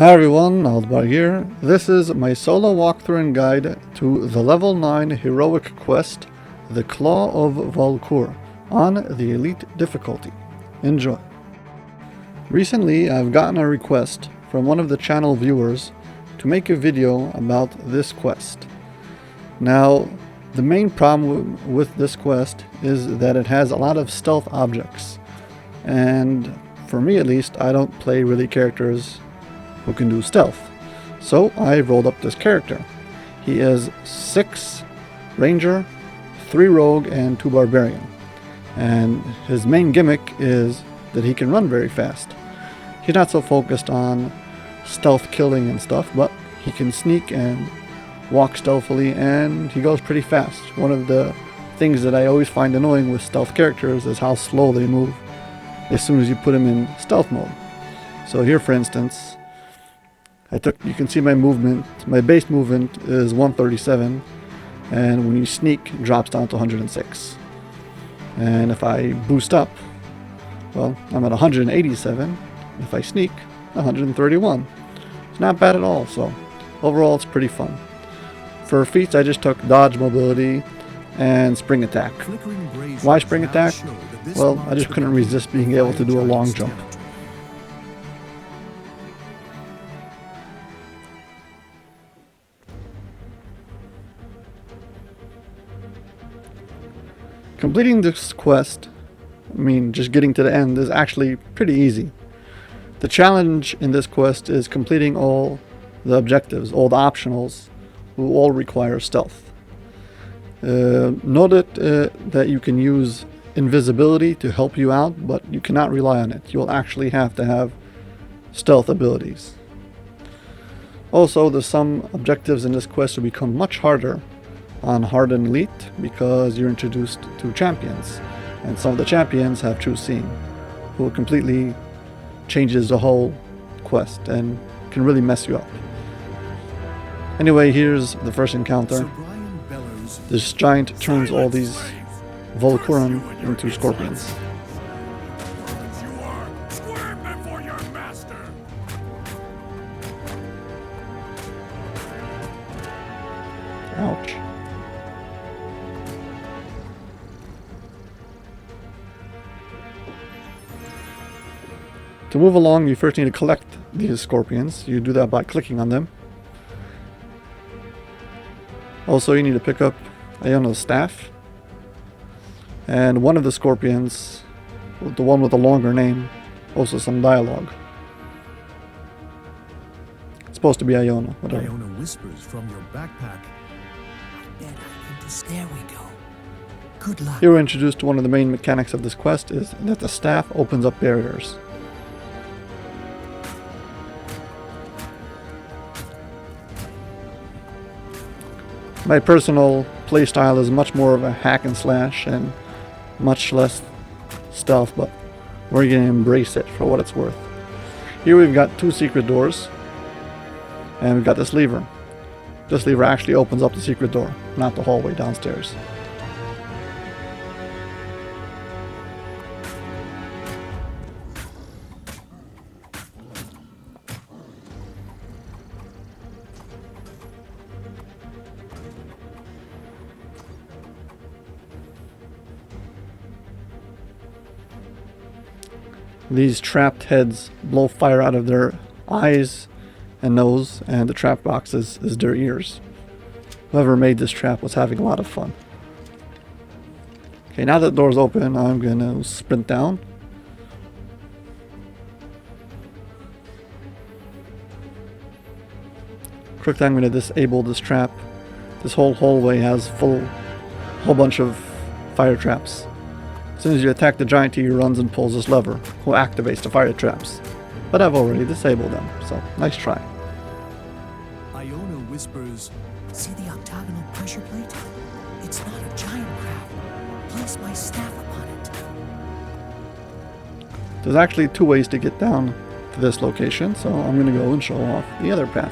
Hi everyone, Aldbar here. This is my solo walkthrough and guide to the level 9 heroic quest, the Claw of Vulkoor, on the Elite difficulty. Enjoy. Recently I've gotten a request from one of the channel viewers to make a video about this quest. Now, the main problem with this quest is that it has a lot of stealth objects, and for me at least, I don't play really characters who can do stealth. So I rolled up this character. He is 6 Ranger, 3 Rogue, and 2 Barbarian. And his main gimmick is that he can run very fast. He's not so focused on stealth killing and stuff, but he can sneak and walk stealthily, and he goes pretty fast. One of the things that I always find annoying with stealth characters is how slow they move as soon as you put them in stealth mode. So here, for instance, you can see my movement. My base movement is 137, and when you sneak, it drops down to 106. And if I boost up, well, I'm at 187. If I sneak, 131. It's not bad at all, so overall it's pretty fun. For feats, I just took dodge, mobility, and spring attack. Why spring attack? Well, I just couldn't resist being able to do a long jump. Completing this quest, just getting to the end, is actually pretty easy. The challenge in this quest is completing all the objectives, all the optionals, who all require stealth. Note that you can use invisibility to help you out, but you cannot rely on it. You'll actually have to have stealth abilities. Also, some objectives in this quest will become much harder on Hard and Elite because you're introduced to champions, and some of the champions have true seeing, who completely changes the whole quest and can really mess you up. Anyway, here's the first encounter. This giant turns all these Vulkooran into scorpions. Ouch. To move along, you first need to collect these scorpions. You do that by clicking on them. Also, you need to pick up Iona's staff. And one of the scorpions, the one with the longer name, also some dialogue. It's supposed to be Iona, whatever. Iona whispers from your backpack. I bet I can just... There we go. Good luck. Here we're introduced to one of the main mechanics of this quest, is that the staff opens up barriers. My personal playstyle is much more of a hack and slash and much less stealth, but we're going to embrace it for what it's worth. Here we've got 2 secret doors, and we've got this lever. This lever actually opens up the secret door, not the hallway downstairs. These trapped heads blow fire out of their eyes and nose, and the trap box is their ears. Whoever made this trap was having a lot of fun. Okay, now that the door's open, I'm going to sprint down. Quickly, I'm going to disable this trap. This whole hallway has whole bunch of fire traps. As soon as you attack the giant, he runs and pulls this lever, who activates the fire traps. But I've already disabled them, so nice try. Iona whispers, see the octagonal pressure plate? It's not a giant crab. Place my staff upon it. There's actually 2 ways to get down to this location, so I'm going to go and show off the other path.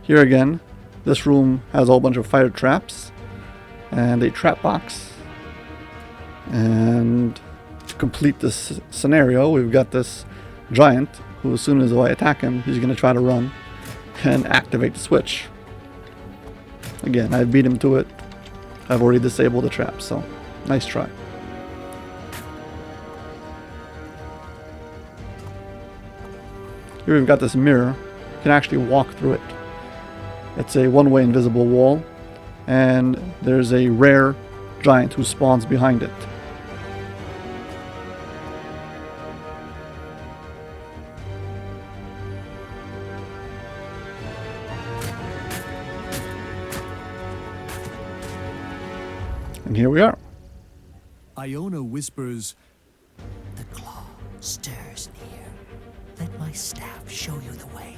Here again, this room has a whole bunch of fire traps and a trap box. And to complete this scenario, we've got this giant who, as soon as I attack him, he's going to try to run and activate the switch. Again, I beat him to it. I've already disabled the trap, so nice try. Here we've got this mirror. You can actually walk through it. It's a one-way invisible wall, and there's a rare giant who spawns behind it. And here we are. Iona whispers, "The claw stirs near. Let my staff show you the way."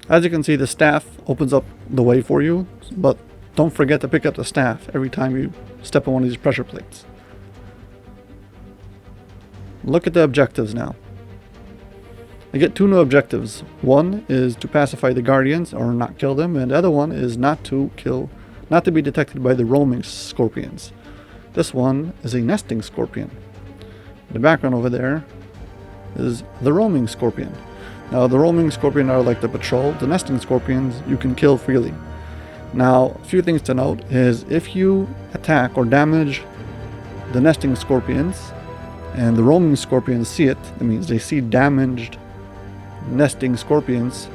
As you can see, the staff opens up the way for you, but don't forget to pick up the staff every time you step on one of these pressure plates. Look at the objectives now. I get two new objectives. One is to pacify the guardians or not kill them, and the other one is not to be detected by the roaming scorpions. This one is a nesting scorpion. The background over there is the roaming scorpion. Now, the roaming scorpion are like the patrol. The nesting scorpions you can kill freely. Now, a few things to note is if you attack or damage the nesting scorpions and the roaming scorpions see it, that means they see damaged nesting scorpions,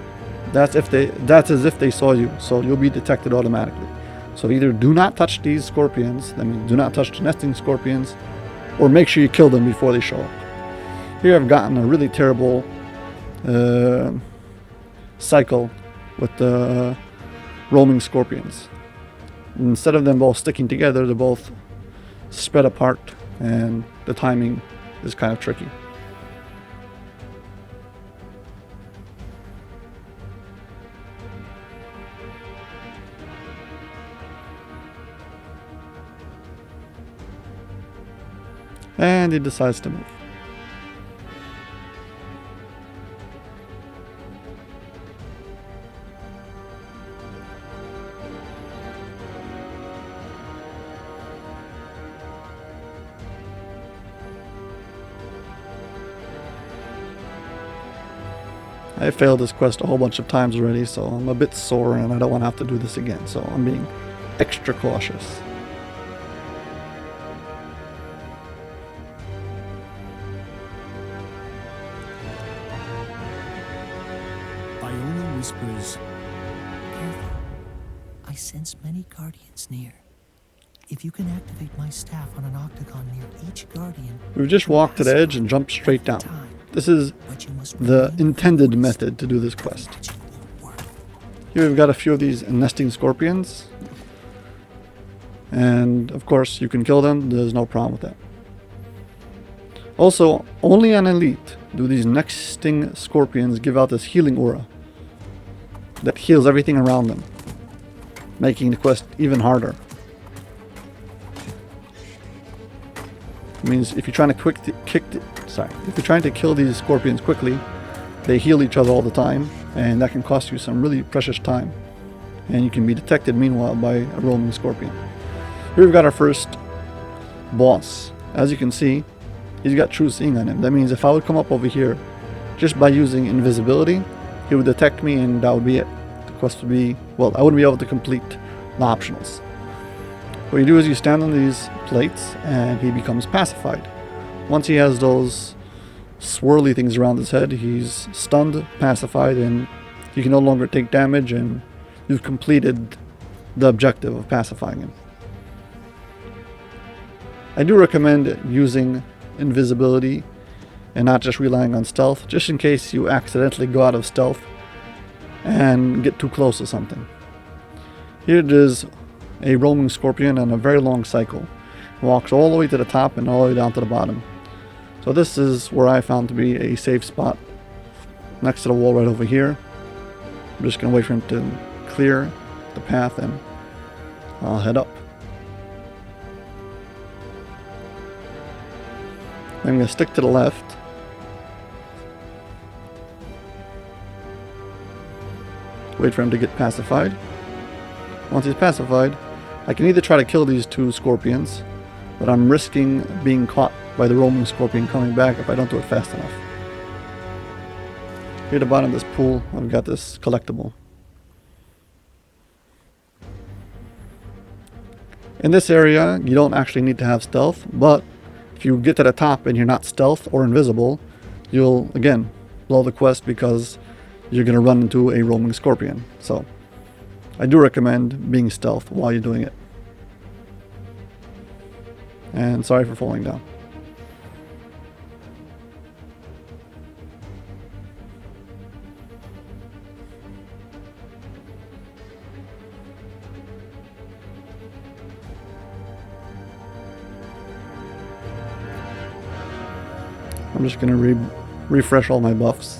that's as if they saw you, so you'll be detected automatically. So either do not touch these scorpions, that means do not touch the nesting scorpions, or make sure you kill them before they show up. Here I've gotten a really terrible cycle with the roaming scorpions. Instead of them both sticking together, they're both spread apart, and the timing is kind of tricky. And he decides to move. I failed this quest a whole bunch of times already, so I'm a bit sore and I don't want to have to do this again, so I'm being extra cautious. Iona whispers, "Careful. I sense many guardians near. If you can activate my staff on an octagon near each guardian..." We've just walked to the edge and jumped straight down. This is the intended method to do this quest. Here we've got a few of these nesting scorpions. And of course you can kill them, there's no problem with that. Also, only on Elite do these nesting scorpions give out this healing aura that heals everything around them, making the quest even harder. It means if you're trying to if you're trying to kill these scorpions quickly, they heal each other all the time, and that can cost you some really precious time. And you can be detected meanwhile by a roaming scorpion. Here we've got our first boss. As you can see, he's got true seeing on him. That means if I would come up over here just by using invisibility, he would detect me and that would be it. The quest would be, well, I wouldn't be able to complete the optionals. What you do is you stand on these plates and he becomes pacified. Once he has those swirly things around his head, he's stunned, pacified, and he can no longer take damage, and you've completed the objective of pacifying him. I do recommend using invisibility and not just relying on stealth, just in case you accidentally go out of stealth and get too close to something. Here it is, a roaming scorpion on a very long cycle. It walks all the way to the top and all the way down to the bottom. So this is where I found to be a safe spot, next to the wall right over here. I'm just going to wait for him to clear the path and I'll head up. I'm going to stick to the left. Wait for him to get pacified. Once he's pacified, I can either try to kill these two scorpions, but I'm risking being caught by the roaming scorpion coming back if I don't do it fast enough. Here at the bottom of this pool, I've got this collectible. In this area, you don't actually need to have stealth, but if you get to the top and you're not stealth or invisible, you'll, again, blow the quest because you're going to run into a roaming scorpion. So, I do recommend being stealth while you're doing it. And sorry for falling down. I'm just going to refresh all my buffs.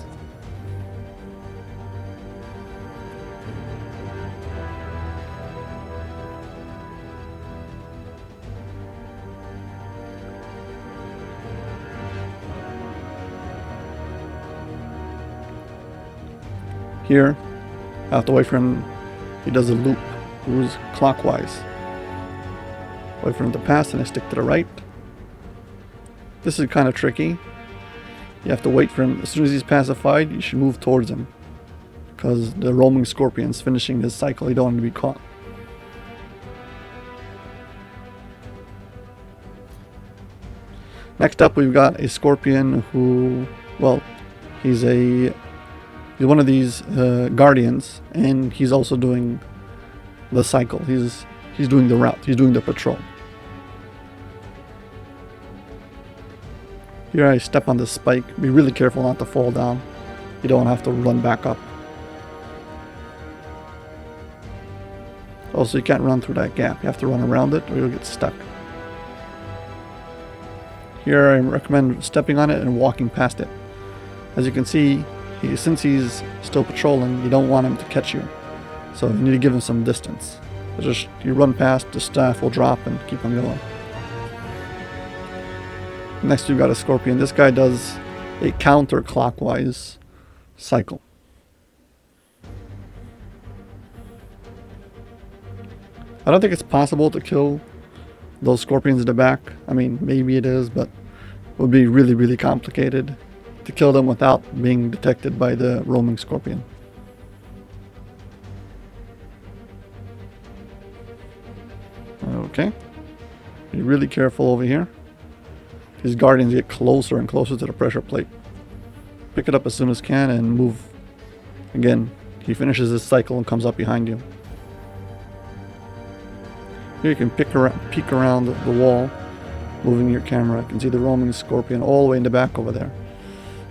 Here, I have to wait for him. He does a loop, moves clockwise. Wait for him to pass and I stick to the right. This is kind of tricky. You have to wait for him. As soon as he's pacified, you should move towards him, because the roaming scorpion's finishing his cycle. You don't want to be caught. Next up, we've got a scorpion who, well, he's one of these guardians, and he's also doing the cycle. He's doing the route. He's doing the patrol. Here I step on this spike. Be really careful not to fall down. You don't have to run back up. Also, you can't run through that gap. You have to run around it or you'll get stuck. Here I recommend stepping on it and walking past it. As you can see, since he's still patrolling, you don't want him to catch you. So you need to give him some distance. So just you run past, the staff will drop and keep on going. Next we've got a scorpion. This guy does a counterclockwise cycle. I don't think it's possible to kill those scorpions in the back. I mean, maybe it is, but it would be really, really complicated to kill them without being detected by the roaming scorpion. Okay. Be really careful over here. These guardians get closer and closer to the pressure plate. Pick it up as soon as you can and move. Again, he finishes his cycle and comes up behind you. Here you can peek around the wall, moving your camera. You can see the roaming scorpion all the way in the back over there.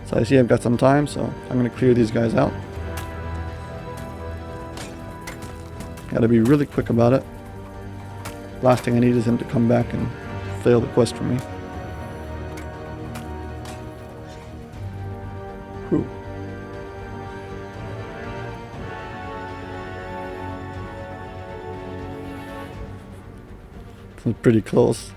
So I see I've got some time, so I'm going to clear these guys out. Gotta be really quick about it. Last thing I need is him to come back and fail the quest for me. Whew. It's pretty close.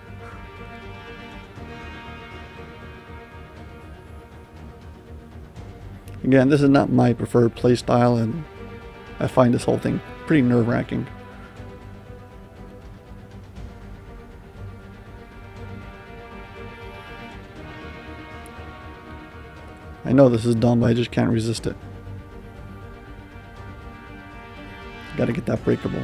Again, this is not my preferred playstyle, and I find this whole thing pretty nerve-wracking. I know this is dumb, but I just can't resist it. Gotta get that breakable.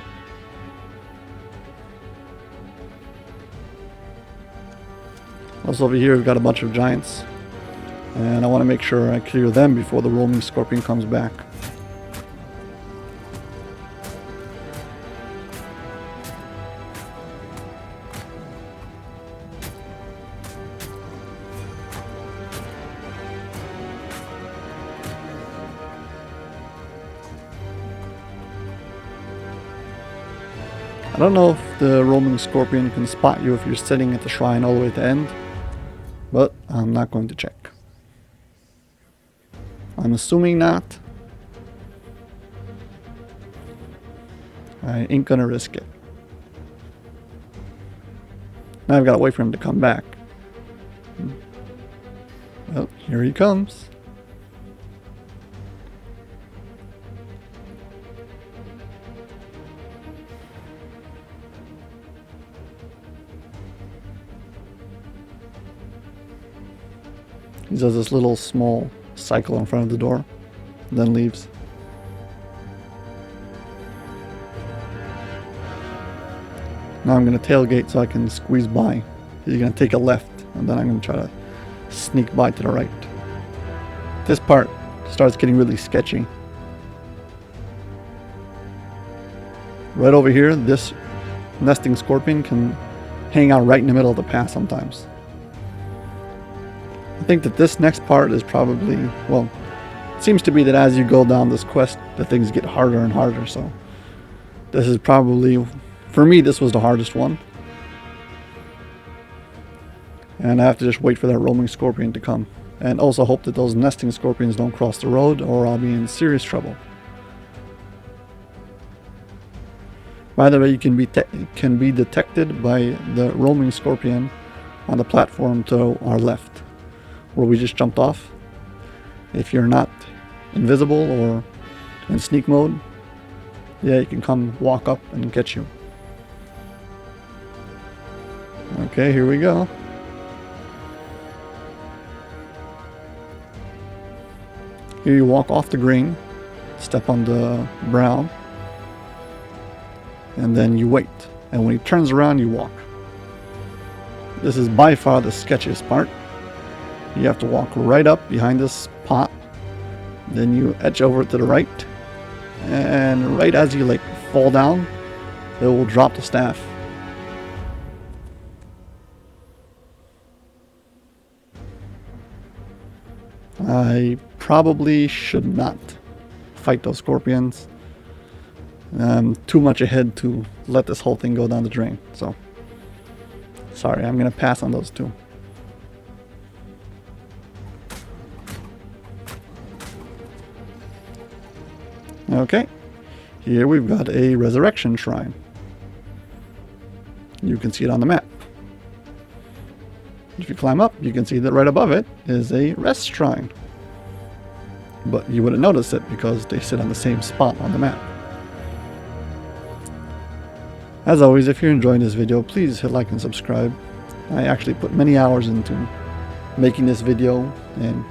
Also over here we've got a bunch of giants, and I want to make sure I clear them before the roaming scorpion comes back. I don't know if the roaming scorpion can spot you if you're sitting at the shrine all the way at the end, but I'm not going to check. I'm assuming not. I ain't gonna risk it. Now I've got to wait for him to come back. Well, here he comes. He does this little small cycle in front of the door, and then leaves. Now I'm going to tailgate so I can squeeze by. He's going to take a left, and then I'm going to try to sneak by to the right. This part starts getting really sketchy. Right over here, this nesting scorpion can hang out right in the middle of the path sometimes. I think that this next part is probably, well, it seems to be that as you go down this quest, the things get harder and harder, so this is probably, for me, this was the hardest one. And I have to just wait for that roaming scorpion to come. And also hope that those nesting scorpions don't cross the road, or I'll be in serious trouble. By the way, you can be detected by the roaming scorpion on the platform to our left, where we just jumped off. If you're not invisible or in sneak mode, yeah, you can come walk up and get you. Okay, here we go. Here you walk off the green, step on the brown, and then you wait. And when he turns around, you walk. This is by far the sketchiest part. You have to walk right up behind this pot, then you edge over to the right, and right as you fall down, it will drop the staff. I probably should not fight those scorpions. I'm too much ahead to let this whole thing go down the drain, so sorry, I'm gonna pass on those two. Okay, here we've got a resurrection shrine. You can see it on the map. If you climb up, you can see that right above it is a rest shrine. But you wouldn't notice it because they sit on the same spot on the map. As always, if you're enjoying this video, please hit like and subscribe. I actually put many hours into making this video and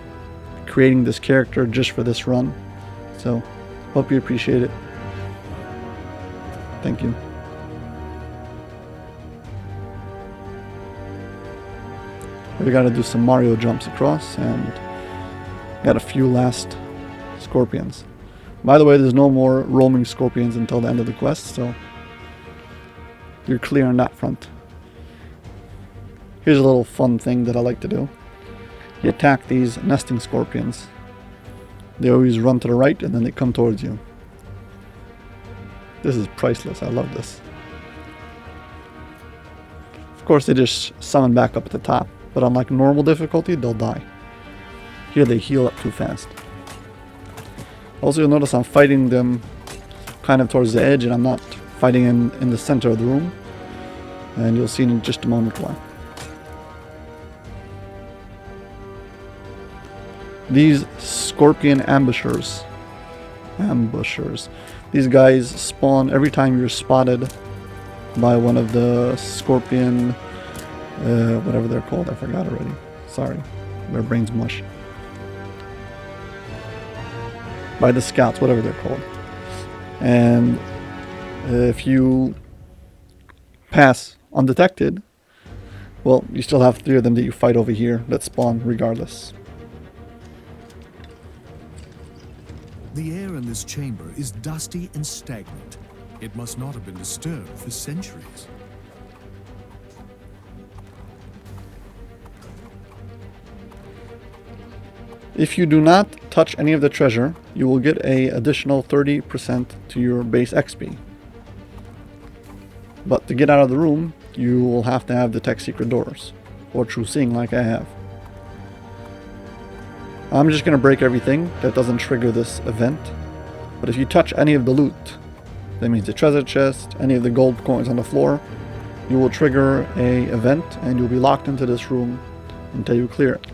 creating this character just for this run. So, hope you appreciate it. Thank you. We gotta do some Mario jumps across, and got a few last scorpions. By the way, there's no more roaming scorpions until the end of the quest, so you're clear on that front. Here's a little fun thing that I like to do. You attack these nesting scorpions. They always run to the right and then they come towards you. This is priceless. I love this. Of course, they just summon back up at the top, but on like normal difficulty, they'll die. Here they heal up too fast. Also, you'll notice I'm fighting them kind of towards the edge, and I'm not fighting in the center of the room. And you'll see in just a moment why. These scorpion ambushers. These guys spawn every time you're spotted by one of the scorpion, whatever they're called. I forgot already. Sorry, my brain's mush. By the scouts, whatever they're called. And if you pass undetected, well, you still have 3 of them that you fight over here that spawn regardless. The air in this chamber is dusty and stagnant. It must not have been disturbed for centuries. If you do not touch any of the treasure, you will get an additional 30% to your base XP. But to get out of the room, you will have to have detect secret doors, or true seeing like I have. I'm just going to break everything that doesn't trigger this event. But if you touch any of the loot, that means the treasure chest, any of the gold coins on the floor, you will trigger an event and you'll be locked into this room until you clear it.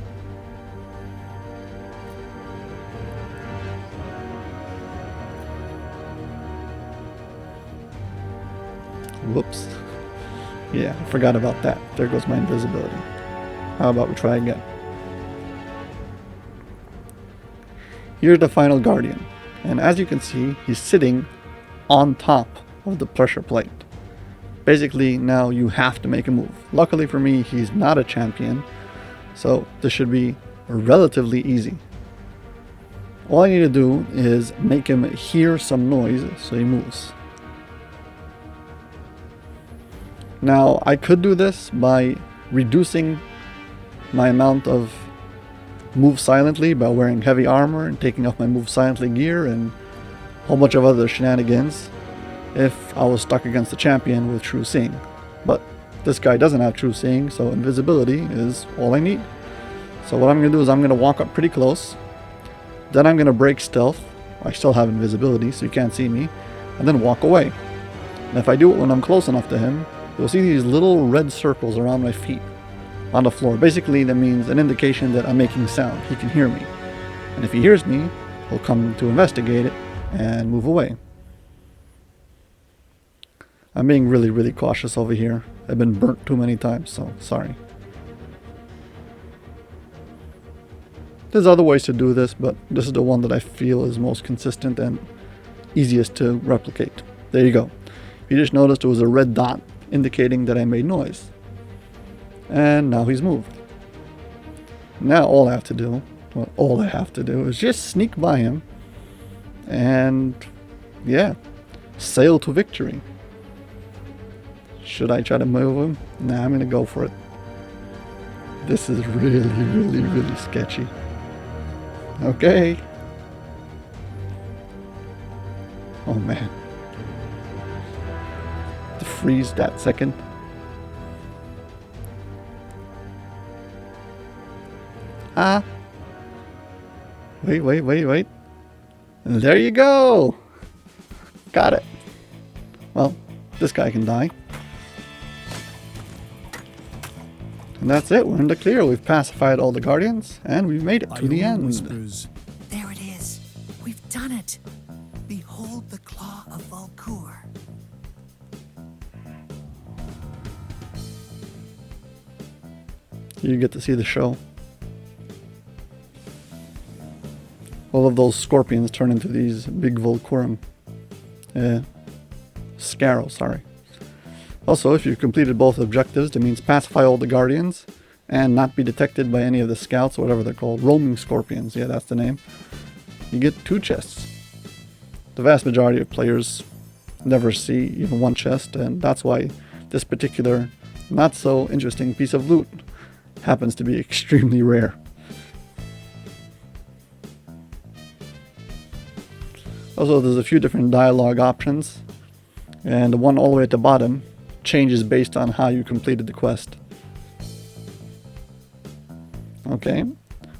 Whoops. Yeah, I forgot about that. There goes my invisibility. How about we try again? here's the final guardian. And as you can see, he's sitting on top of the pressure plate. Basically, now you have to make a move. Luckily for me, he's not a champion, so this should be relatively easy. All I need to do is make him hear some noise so he moves. Now, I could do this by reducing my amount of move silently by wearing heavy armor and taking off my move silently gear and a whole bunch of other shenanigans if I was stuck against a champion with true seeing. But this guy doesn't have true seeing, so invisibility is all I need. So what I'm going to do is I'm going to walk up pretty close, then I'm going to break stealth. I still have invisibility so you can't see me, and then walk away. And if I do it when I'm close enough to him, you'll see these little red circles around my feet on the floor. Basically that means an indication that I'm making sound. He can hear me. And if he hears me, he'll come to investigate it and move away. I'm being really cautious over here. I've been burnt too many times, so sorry. There's other ways to do this, but this is the one that I feel is most consistent and easiest to replicate. There you go. You just noticed there was a red dot indicating that I made noise. And now he's moved. Now all I have to do is just sneak by him and, yeah, sail to victory. Should I try to move him? Nah, I'm gonna go for it. This is really sketchy. Okay. Oh man. To freeze that second. Ah. Wait. And there you go. Got it. Well, this guy can die. And that's it. We're in the clear. We've pacified all the guardians, and we've made it to the end. Whispers. There it is. We've done it. Behold the Claw of Vulkoor. You get to see the show. All of those scorpions turn into these big Vulkoorum. Scarrow, sorry. Also, if you've completed both objectives, that means pacify all the guardians and not be detected by any of the scouts, or whatever they're called. Roaming scorpions, yeah, that's the name. You get 2 chests. The vast majority of players never see even 1 chest, and that's why this particular not so interesting piece of loot happens to be extremely rare. Also, there's a few different dialogue options, and the one all the way at the bottom changes based on how you completed the quest. Okay,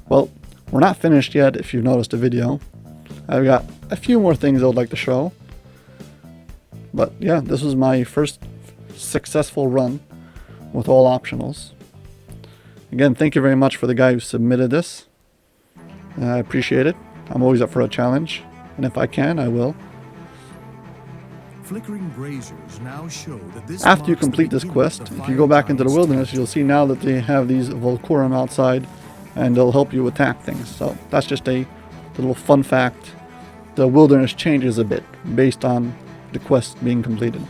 well, we're not finished yet if you've noticed the video. I've got a few more things I would like to show. But yeah, this was my first successful run with all optionals. Again, thank you very much for the guy who submitted this. I appreciate it. I'm always up for a challenge, and if I can, I will. Flickering braziers now show that this After you complete this quest, if you go back into the wilderness, you'll see now that they have these Vulkoorum outside, and they'll help you attack things. So that's just a little fun fact. The wilderness changes a bit based on the quest being completed.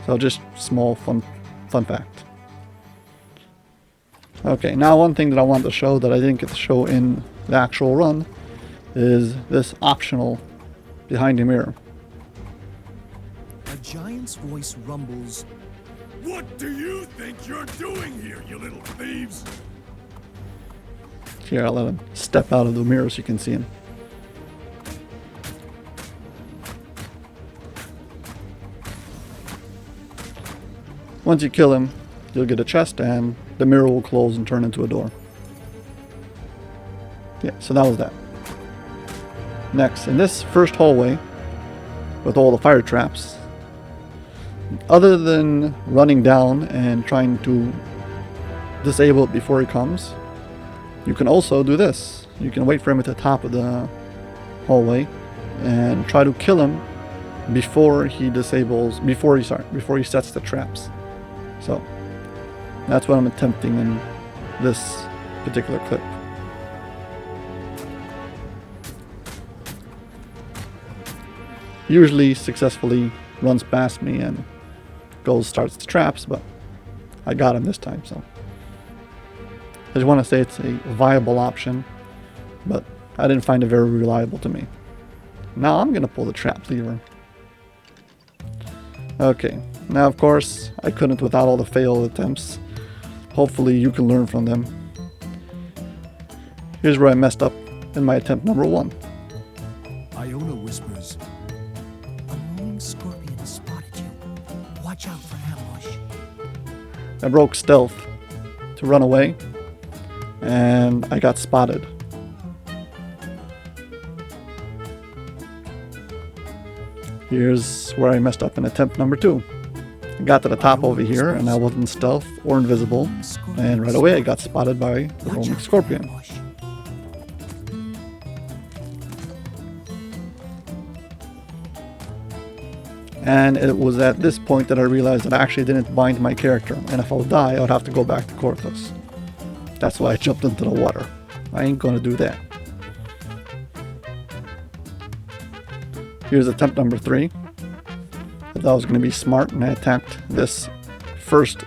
So just small fun fact. Okay, now one thing that I want to show that I didn't get to show in the actual run is this optional behind the mirror. A giant's voice rumbles. What do you think you're doing here, you little thieves? Here, I'll let him step out of the mirror so you can see him. Once you kill him, you'll get a chest and the mirror will close and turn into a door. Yeah, so that was that. Next, in this first hallway, with all the fire traps, other than running down and trying to disable it before he comes, you can also do this. You can wait for him at the top of the hallway and try to kill him before he sets the traps. So that's what I'm attempting in this particular clip. usually successfully runs past me and starts the traps, but I got him this time, so. I just want to say it's a viable option, but I didn't find it very reliable to me. Now I'm going to pull the trap lever. Okay, now of course I couldn't without all the failed attempts. Hopefully you can learn from them. Here's where I messed up in my attempt number 1. Iona whispers. A moving scorpion has spotted you. Watch out for ambush. I broke stealth to run away, and I got spotted. Here's where I messed up in attempt number 2. I got to the top over here, and I wasn't stealth or invisible, and right away I got spotted by the roaming scorpion. And it was at this point that I realized that I actually didn't bind my character, and if I would die, I would have to go back to Korthos. That's why I jumped into the water. I ain't gonna do that. Here's attempt number 3. I thought I was gonna be smart, and I attacked this first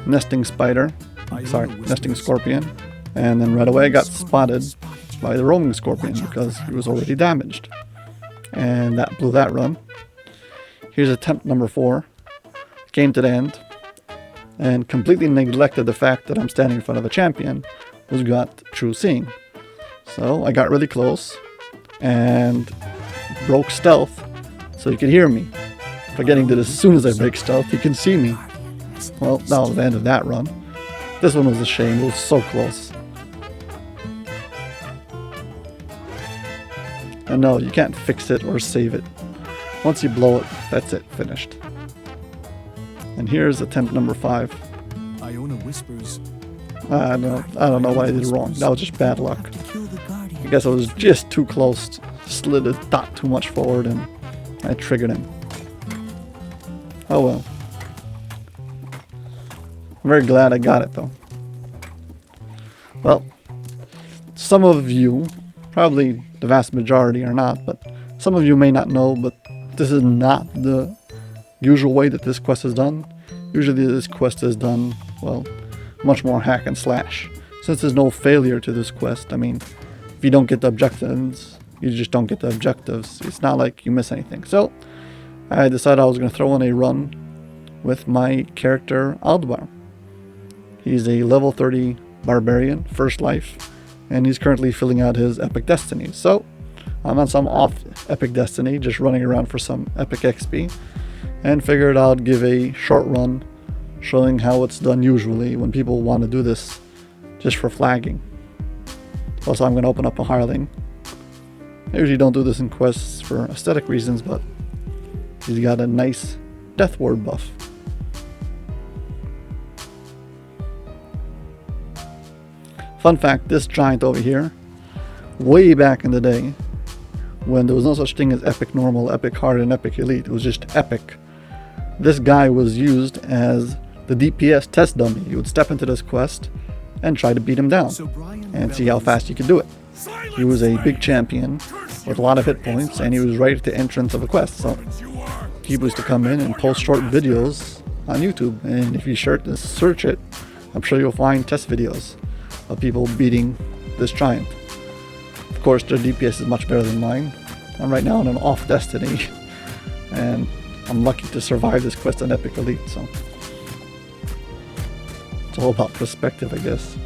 nesting nesting scorpion, and then right away I got spotted by the roaming scorpion because he was already damaged. And that blew that run. Here's attempt number 4. Came to the end and completely neglected the fact that I'm standing in front of a champion who's got true seeing. So I got really close and broke stealth so he could hear me. Forgetting that as soon as I break stealth, he can see me. Well, that was the end of that run. This one was a shame, it was so close. And no, you can't fix it or save it. Once you blow it, that's it, finished. And here's attempt number 5. Iona whispers. I don't know what I did wrong. That was just bad luck. I guess I was just too close, slid a dot too much forward, and I triggered him. Oh well. I'm very glad I got it though. Well, some of you, probably the vast majority are not, but some of you may not know, but this is not the usual way that this quest is done. Usually this quest is done, well, much more hack and slash. Since there's no failure to this quest, I mean, if you don't get the objectives, you just don't get the objectives. It's not like you miss anything. So, I decided I was going to throw in a run with my character Aldbar. He's a level 30 barbarian, first life, and he's currently filling out his epic destiny. So, I'm on some off epic destiny, just running around for some epic XP, and figured I'd give a short run showing how it's done usually when people want to do this just for flagging. Also, I'm going to open up a hireling. I usually don't do this in quests for aesthetic reasons, but he's got a nice death ward buff. Fun fact, this giant over here, way back in the day, when there was no such thing as epic normal, epic hard, and epic elite, it was just epic. This guy was used as the DPS test dummy. You would step into this quest and try to beat him down and see how fast you could do it. He was a big champion with a lot of hit points, and he was right at the entrance of a quest, so people used to come in and post short videos on YouTube, and if you search it, I'm sure you'll find test videos of people beating this giant. Of course, their DPS is much better than mine. I'm right now on an off destiny, and I'm lucky to survive this quest on Epic Elite, so it's all about perspective, I guess.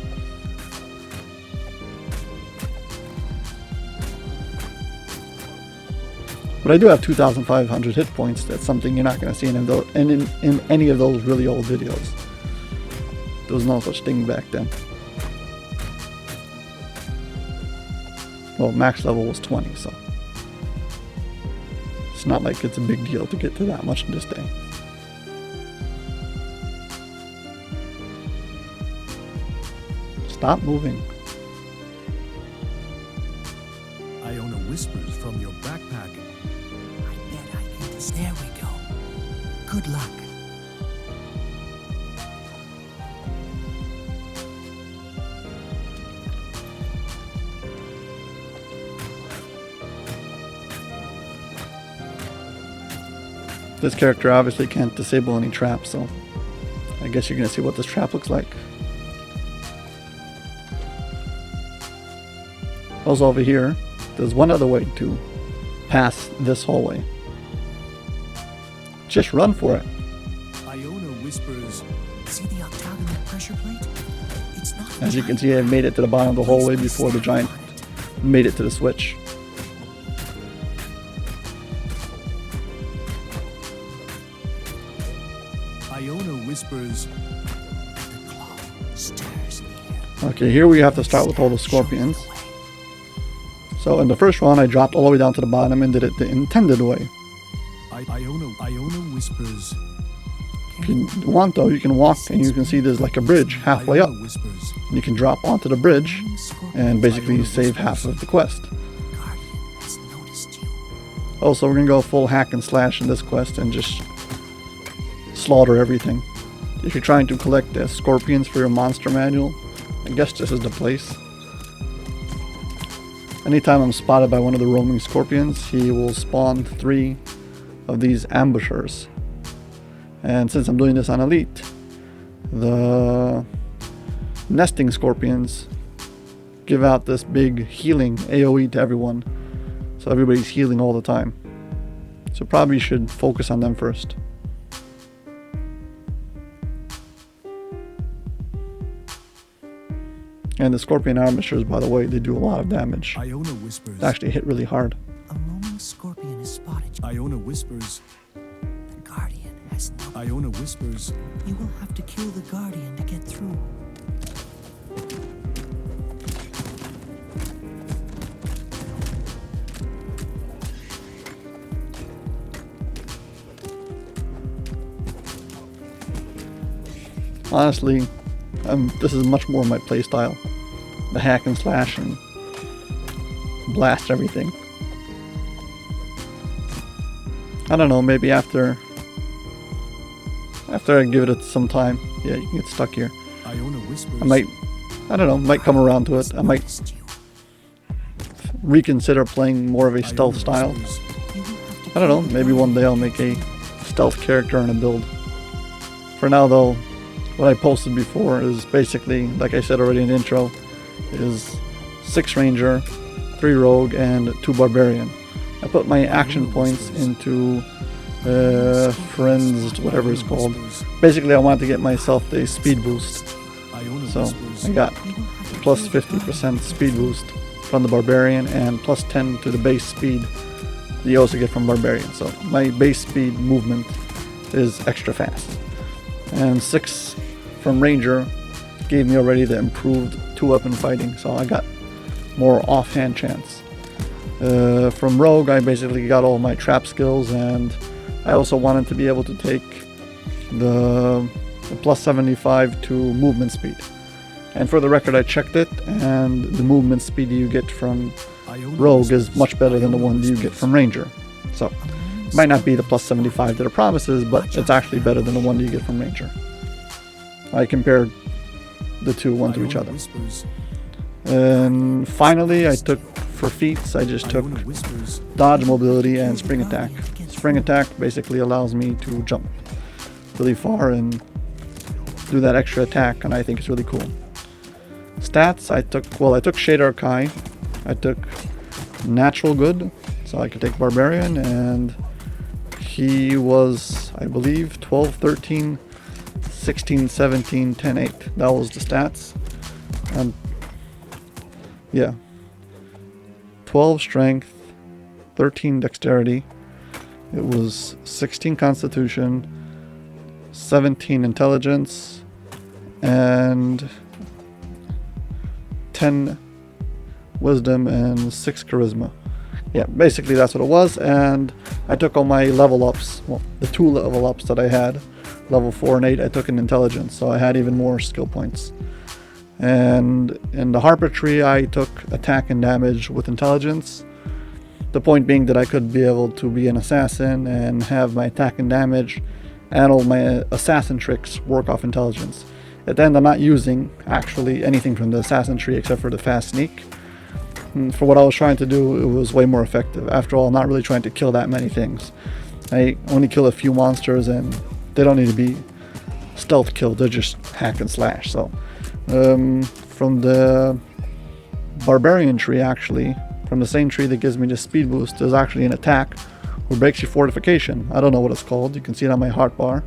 But I do have 2,500 hit points. That's something you're not going to see in any of those really old videos. There was no such thing back then. Well, max level was 20, so it's not like it's a big deal to get to that much in this day. Stop moving. Iona whispers from your backpack. I bet I can just... There we go. Good luck. This character obviously can't disable any traps, so I guess you're gonna see what this trap looks like. Also over here, there's one other way to pass this hallway. Just run for it. Iona whispers, see the octagonal pressure plate? It's not As you can see, I made it to the bottom of the hallway before the giant made it to the switch. Iona whispers, the claw stirs near. Okay, here we have to start with all the scorpions. So in the first one, I dropped all the way down to the bottom and did it the intended way. Iona whispers. If you want though, you can walk and you can see there's like a bridge halfway up. Iona whispers. You can drop onto the bridge and basically save half of the quest. Guardian has noticed you. Also, we're gonna go full hack and slash in this quest and just slaughter everything. If you're trying to collect the scorpions for your monster manual, I guess this is the place. Anytime I'm spotted by one of the roaming scorpions, he will spawn 3 of these ambushers. And since I'm doing this on Elite, the nesting scorpions give out this big healing AoE to everyone. So everybody's healing all the time. So probably should focus on them first. And the scorpion ambushers, by the way, they do a lot of damage. Iona whispers. They actually hit really hard. A roaming scorpion has spotted you. Iona whispers. The guardian has no. Iona whispers. You will have to kill the guardian to get through. Honestly, this is much more my playstyle. The hack and slash and blast everything. I don't know, maybe after I give it some time, yeah, you can get stuck here. Iona whispers. I don't know, might come around to it. I might Noticed you. reconsider playing more of a stealth style. You will have to I don't know, maybe one day I'll make a stealth character and a build. For now though, what I posted before is basically, like I said already in the intro, is 6 Ranger, 3 Rogue, and 2 Barbarian. I put my action points into Friends, whatever it's called. Basically I wanted to get myself a speed boost. So I got plus 50% speed boost from the Barbarian and plus 10 to the base speed that you also get from Barbarian. So my base speed movement is extra fast. And 6 from Ranger gave me already the improved 2-weapon fighting, so I got more offhand chance. From Rogue I basically got all my trap skills, and I also wanted to be able to take the plus 75 to movement speed. And for the record I checked it, and the movement speed you get from Rogue is much better than the one you get from Ranger. So it might not be the plus 75 that it promises, but it's actually better than the one you get from Ranger. I compared the two one to each other. And finally I took, for feats, I just took dodge, mobility, and spring attack. Spring attack basically allows me to jump really far and do that extra attack, and I think it's really cool. Stats, I took Shader Kai, I took natural good, so I could take Barbarian, and he was, I believe, 12, 13, 16, 17, 10, 8. That was the stats. And yeah, 12 strength, 13 dexterity. It was 16 constitution, 17 intelligence, and 10 wisdom and 6 charisma. Yeah, basically that's what it was. And I took all my level ups, well, the 2 level ups that I had, level 4 and 8, I took in intelligence, so I had even more skill points. And in the Harpistry I took attack and damage with intelligence. The point being that I could be able to be an assassin and have my attack and damage and all my assassin tricks work off intelligence. At the end I'm not using actually anything from the assassin tree except for the fast sneak. And for what I was trying to do, it was way more effective. After all, I'm not really trying to kill that many things. I only kill a few monsters and they don't need to be stealth killed, they're just hack and slash. So from the barbarian tree, actually, from the same tree that gives me the speed boost, there's actually an attack who breaks your fortification. I don't know what it's called. You can see it on my hotbar.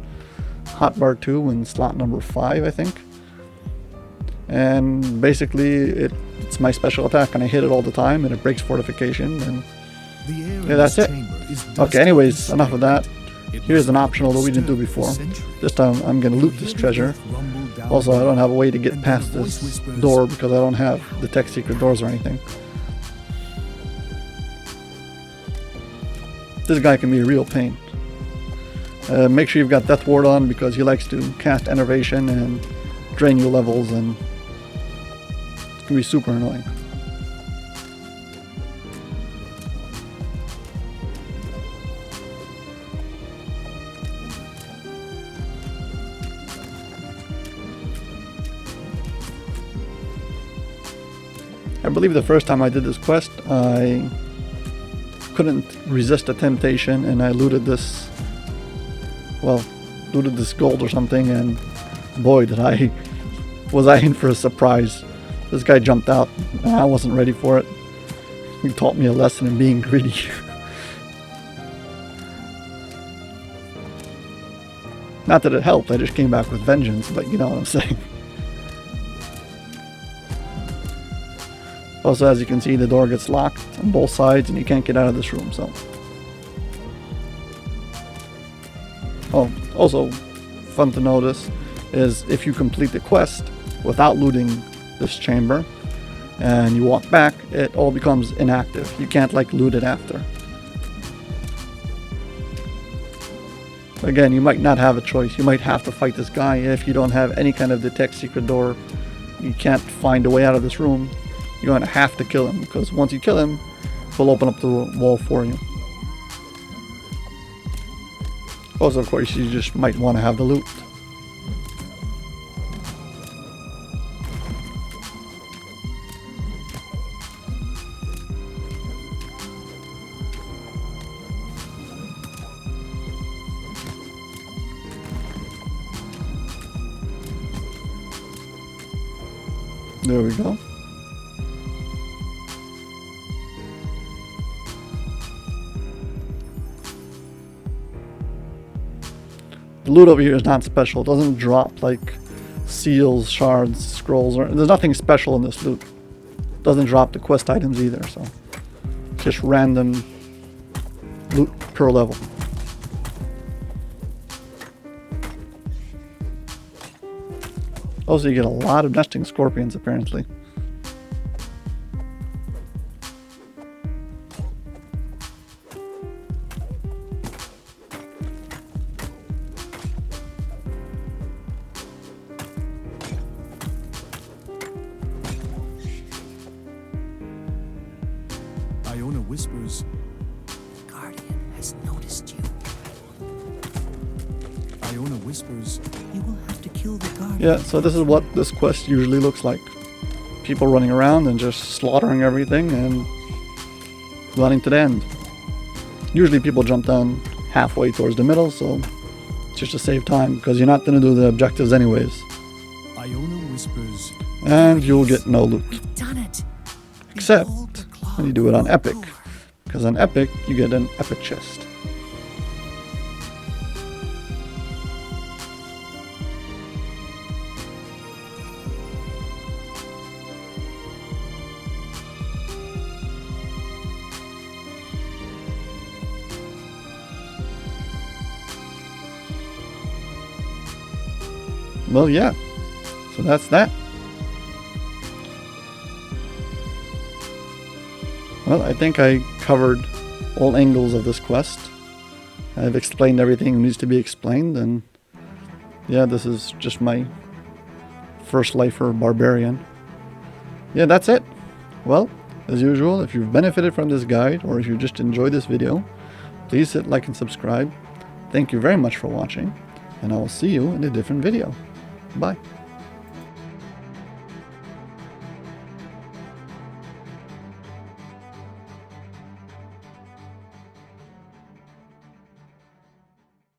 Hotbar 2 in slot number 5, I think. And basically it's my special attack, and I hit it all the time and it breaks fortification, and yeah, that's it. Okay, anyways, enough of that. Here's an optional that we didn't do before. This time I'm gonna loot this treasure. Also, I don't have a way to get past this door because I don't have the tech secret doors or anything. This guy can be a real pain. Make sure you've got Death Ward on because he likes to cast Enervation and drain your levels, and it can be super annoying. I believe the first time I did this quest, I couldn't resist the temptation and I looted this, well, looted this gold or something, and boy was I in for a surprise. This guy jumped out and I wasn't ready for it. He taught me a lesson in being greedy. Not that it helped, I just came back with vengeance, but you know what I'm saying. Also, as you can see, the door gets locked on both sides and you can't get out of this room, so. Oh, also fun to notice is if you complete the quest without looting this chamber and you walk back, it all becomes inactive. You can't like loot it after. Again, you might not have a choice. You might have to fight this guy if you don't have any kind of detect secret door. You can't find a way out of this room. You're going to have to kill him, because once you kill him, he'll open up the wall for you. Also, of course, you just might want to have the loot. There we go. The loot over here is not special. It doesn't drop like seals, shards, scrolls, or there's nothing special in this loot. It doesn't drop the quest items either, so it's just random loot per level. Also, you get a lot of nesting scorpions apparently. Iona whispers, "The Guardian has noticed you." Iona whispers, "You will have to kill the Guardian." Yeah, so this is what this quest usually looks like. People running around and just slaughtering everything and running to the end. Usually people jump down halfway towards the middle, so just to save time, because you're not going to do the objectives anyways. Iona whispers, And you'll get no loot. "We've done it." Except Behold the Claw when you do it on of Epic. Vulkoor. Because on Epic, you get an Epic chest. Well, yeah. So that's that. Well, I think I covered all angles of this quest. I've explained everything that needs to be explained, and yeah, this is just my first lifer barbarian. Yeah, that's it. Well, as usual, if you've benefited from this guide, or if you just enjoyed this video, please hit like and subscribe. Thank you very much for watching, and I will see you in a different video. Bye.